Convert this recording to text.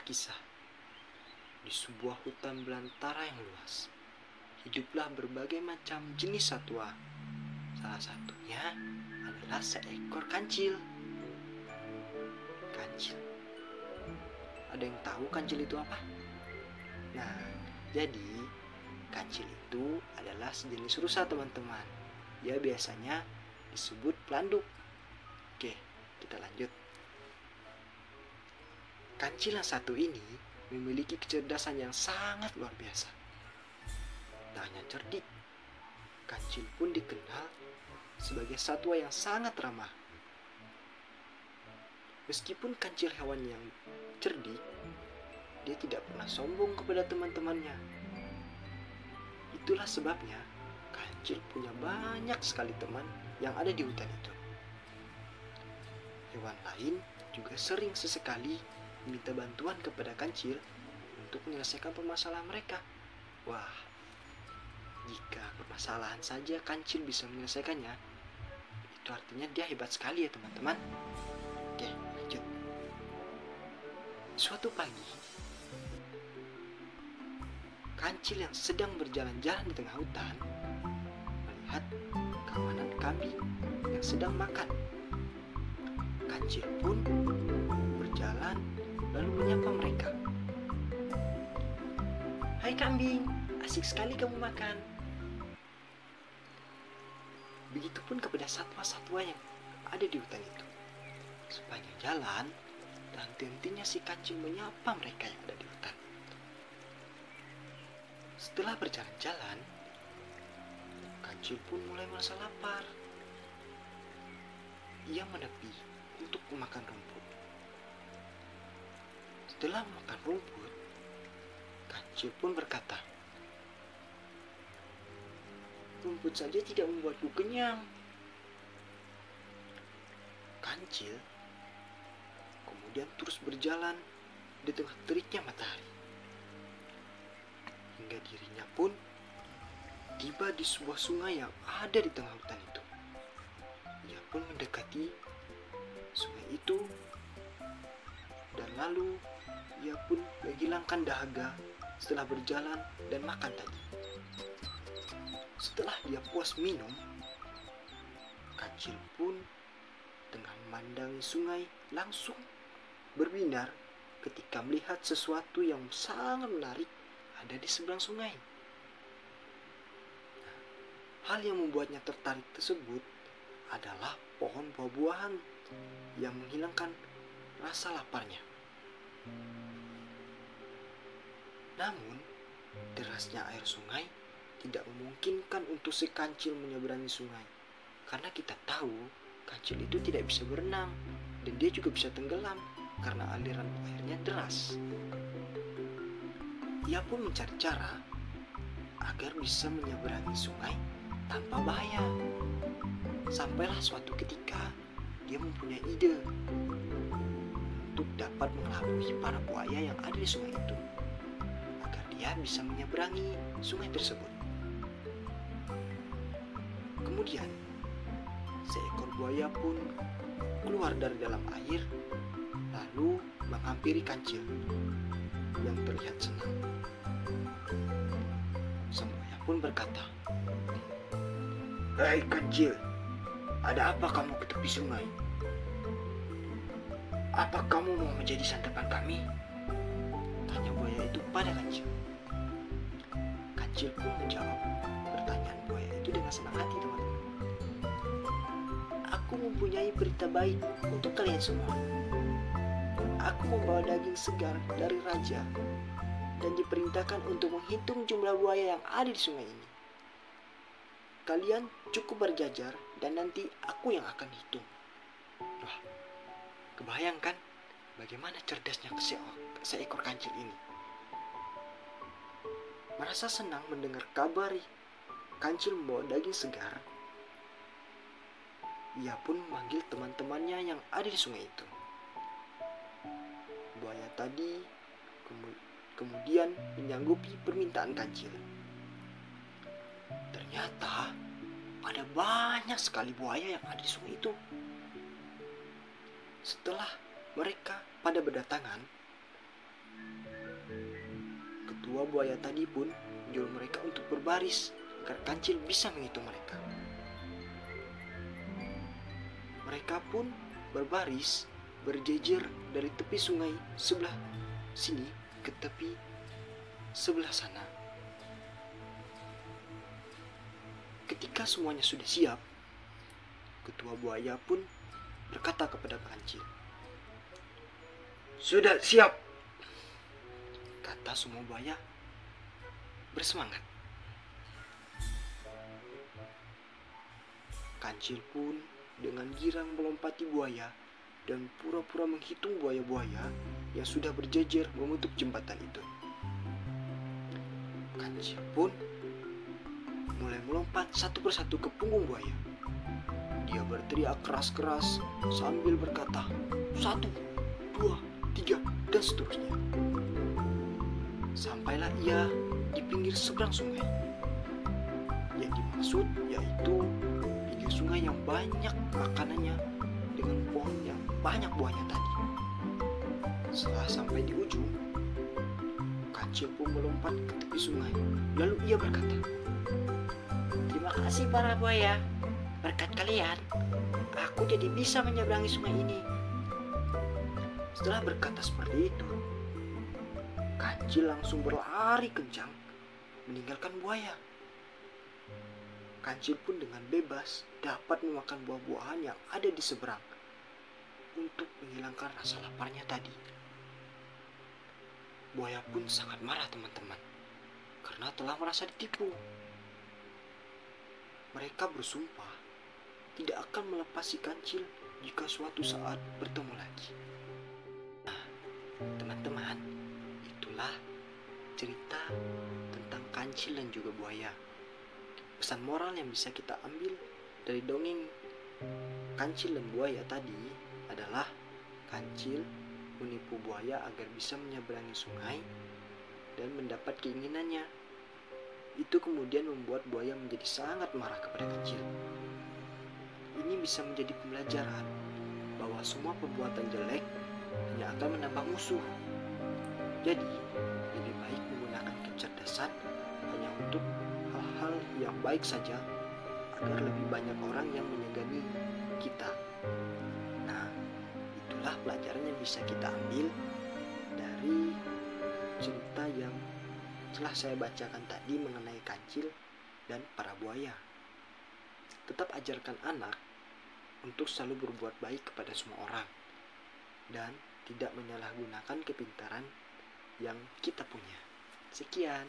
kisah. Di sebuah hutan belantara yang luas, hiduplah berbagai macam jenis satwa. Salah satunya adalah seekor kancil. Kancil. Ada yang tahu kancil itu apa? Nah, jadi kancil itu adalah sejenis rusa, teman-teman. Dia biasanya disebut pelanduk. Oke, kita lanjut. Kancil yang satu ini memiliki kecerdasan yang sangat luar biasa. Tak hanya cerdik, kancil pun dikenal sebagai satwa yang sangat ramah. Meskipun kancil hewan yang cerdik, dia tidak pernah sombong kepada teman-temannya. Itulah sebabnya kancil punya banyak sekali teman yang ada di hutan itu. Hewan lain juga sering sesekali meminta bantuan kepada kancil untuk menyelesaikan permasalahan mereka. Wah, jika permasalahan saja kancil bisa menyelesaikannya, itu artinya dia hebat sekali ya, teman-teman. Oke, lanjut. Suatu pagi, kancil yang sedang berjalan-jalan di tengah hutan melihat kawanan kambing yang sedang makan. Kancil pun berjalan lalu menyapa mereka. "Hai kambing, asik sekali kamu makan." Begitupun kepada satwa-satwa yang ada di hutan itu. Sepanjang jalan, dan henti-hentinya si kancil menyapa mereka yang ada di hutan. Setelah berjalan-jalan, kancil pun mulai merasa lapar. Ia menepi untuk memakan rumput. Setelah memakan rumput, kancil pun berkata, "Rumput saja tidak membuatku kenyang." Kancil kemudian terus berjalan di tengah teriknya matahari, hingga dirinya pun tiba di sebuah sungai yang ada di tengah hutan itu. Ia pun mendekati sungai itu, dan lalu ia pun menghilangkan dahaga setelah berjalan dan makan tadi. Setelah dia puas minum, kancil pun tengah memandangi sungai langsung berbinar ketika melihat sesuatu yang sangat menarik ada di seberang sungai. Hal yang membuatnya tertarik tersebut adalah pohon buah-buahan yang menghilangkan rasa laparnya. Namun, derasnya air sungai tidak memungkinkan untuk si kancil menyeberangi sungai. Karena kita tahu kancil itu tidak bisa berenang, dan dia juga bisa tenggelam karena aliran airnya deras. Ia pun mencari cara agar bisa menyeberangi sungai tanpa bahaya. Sampailah suatu ketika dia mempunyai ide untuk dapat mengelabui para buaya yang ada di sungai itu, agar dia bisa menyeberangi sungai tersebut. Kemudian, seekor buaya pun keluar dari dalam air, lalu menghampiri kancil yang terlihat senang. Sang buaya pun berkata, "Hai kancil, ada apa kamu ke tepi sungai? Apa kamu mau menjadi santapan kami?" tanya buaya itu pada kancil. Kancil pun menjawab pertanyaan buaya itu dengan senang hati, teman-teman. "Aku mempunyai berita baik untuk kalian semua. Aku membawa daging segar dari raja dan diperintahkan untuk menghitung jumlah buaya yang ada di sungai ini. Kalian cukup berjajar dan nanti aku yang akan hitung." Wah, kebayangkan bagaimana cerdasnya seekor kancil ini. Merasa senang mendengar kabar kancil membawa daging segar, ia pun memanggil teman-temannya yang ada di sungai itu. Buaya tadi kemudian menyanggupi permintaan kancil. Ternyata ada banyak sekali buaya yang ada di sungai itu. Setelah mereka pada berdatangan, Ketua buaya tadi pun menyuruh mereka untuk berbaris agar kancil bisa menghitung mereka. Mereka pun berbaris, berjejer dari tepi sungai sebelah sini ke tepi sebelah sana. Ketika semuanya sudah siap, ketua buaya pun berkata kepada kancil, "Sudah siap," kata semua buaya bersemangat. Kancil pun dengan girang melompati buaya dan pura-pura menghitung buaya-buaya yang sudah berjejer menutup jembatan itu. Kancil pun mulai melompat satu persatu ke punggung buaya. Dia berteriak keras-keras sambil berkata, 1, 2, 3, dan seterusnya. Sampailah ia di pinggir seberang sungai. Yang dimaksud yaitu pinggir sungai yang banyak makanannya dengan pohon yang banyak buahnya tadi. Setelah sampai di ujung, kancil pun melompat ke tepi sungai. Lalu ia berkata, "Terima kasih para buaya. Berkat kalian, aku jadi bisa menyeberangi sungai ini." Setelah berkata seperti itu, kancil langsung berlari kencang meninggalkan buaya. Kancil pun dengan bebas dapat memakan buah-buahan yang ada di seberang untuk menghilangkan rasa laparnya tadi. Buaya pun sangat marah teman-teman, karena telah merasa ditipu. Mereka bersumpah tidak akan melepas si kancil jika suatu saat bertemu lagi. Nah, teman-teman, itulah cerita tentang kancil dan juga buaya. Pesan moral yang bisa kita ambil dari dongeng kancil dan buaya tadi adalah kancil menipu buaya agar bisa menyeberangi sungai dan mendapat keinginannya. Itu kemudian membuat buaya menjadi sangat marah kepada kancil. Ini bisa menjadi pembelajaran bahwa semua perbuatan jelek hanya akan menambah musuh. Jadi, lebih baik menggunakan kecerdasan hanya untuk hal-hal yang baik saja agar lebih banyak orang yang menyegani kita. Nah, itulah pelajaran yang bisa kita ambil dari cerita yang telah saya bacakan tadi mengenai kancil dan para buaya. Tetap ajarkan anak untuk selalu berbuat baik kepada semua orang dan tidak menyalahgunakan kepintaran yang kita punya. Sekian.